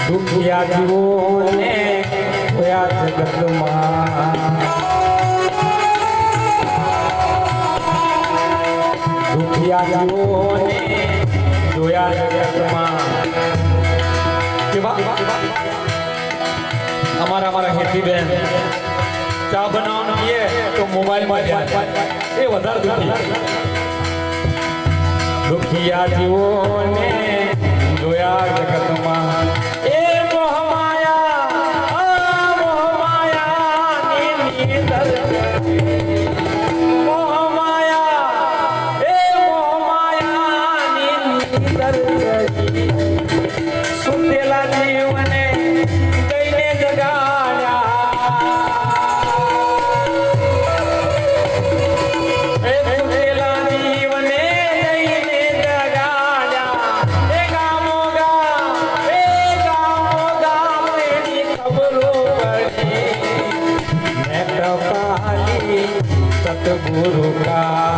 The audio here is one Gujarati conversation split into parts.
દુખિયા જીવોને જોયા જગતમાં, દુખિયા જીવોને જોયા જગતમાં. અમારા હેતીબેન ચા બનાવવાનું કહીએ તો મોબાઈલમાં ધ્યાન, એ વધારે દુખી. દુખિયા જીવોને જોયા જગતમાં, એ મોહમાયા મોહમાયાની નીંદર, મોહમાયા એ મોહમાયાની નીંદર, સુતેલા જીવને કઈને જગાડ્યા, એ સુતેલા જીવને કઈને જગાડ્યા. એ ગામો ગામ એની ખબરો પડી, મેં ટપાલી સતગુરુ કા.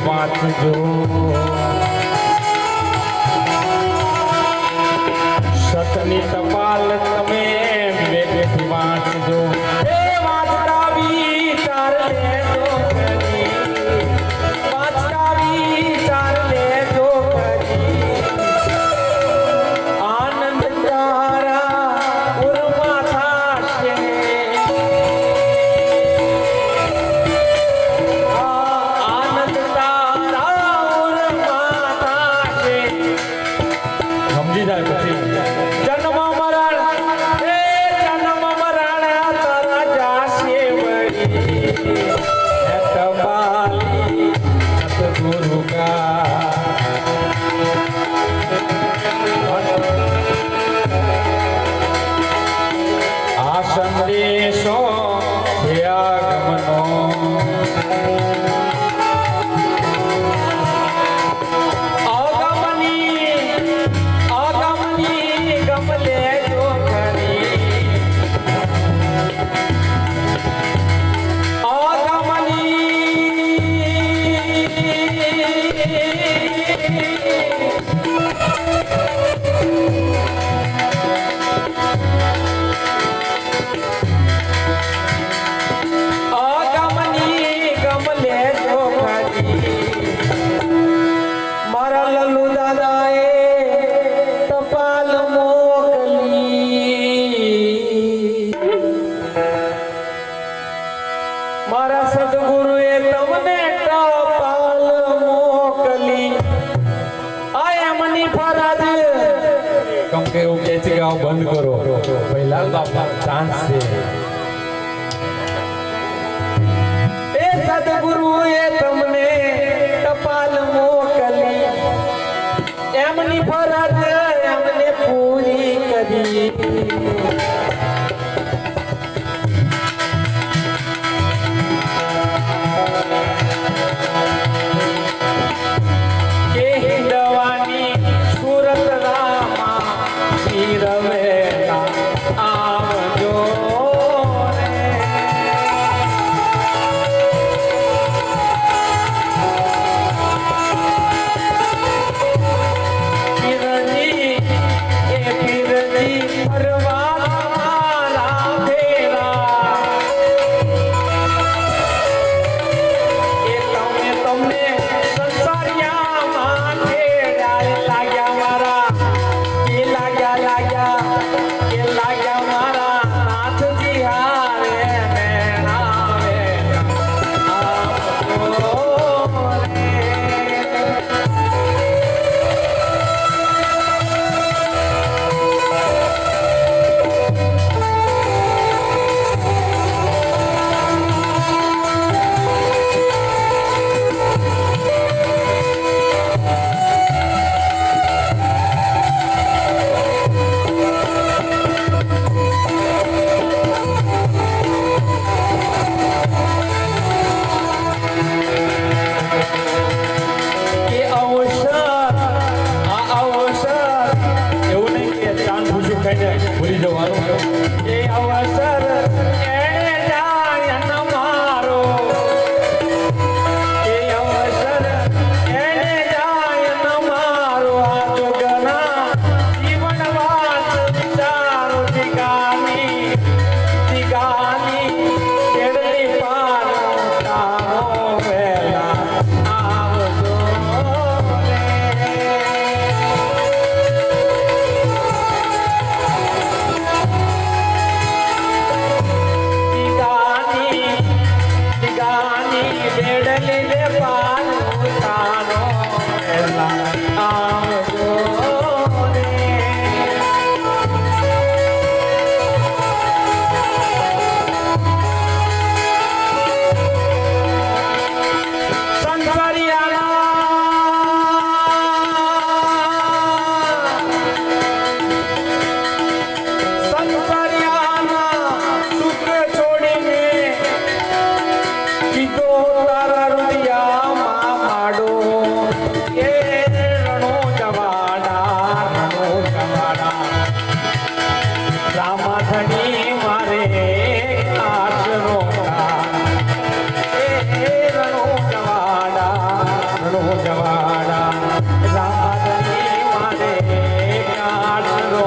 વાંચજો, સતની ટપાલ તમે વિવેકથી વાંચજો. એ વાંચતા વિચાર લેજો કરી, વાંચતા વિચાર લેજો કરી. આનંદ તારા ઉરમાં થાશે, જન્મ મરણ તારા જાશે વળી, ટપાલી સતગુરુ કા. આ સંદેશો છે આગમનો, મારા સદગુરુએ તમને ટપાલ મોકલી. આ એમની ફરજ, કેમ કે એવું કહે છે કે આવો બંધ કરો, પહેલા બાપા ચાન્સ છે. એ સદગુરુએ તમને ટપાલ મોકલી, એમની ફરજ એમને પૂરી કરી. પરવા ભૂલી જવાનું એ અવસર એણે જાય ન મારો એ અવસર એણે જાય ન મારો આ જોગના જીવન વાત વિચારો દિગાની કેળલી પાર તારો વેલા આવજો રે દિગાની કેળલી લે પાર તારો વેલા આવજો રે રામાધણી મારે આશરો રણો જવાડા રામાધણી મારે આશરો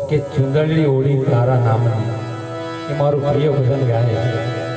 કે ચુંદડી ઓળી તારા નામની એ મારું પ્રિય ભજન ગાય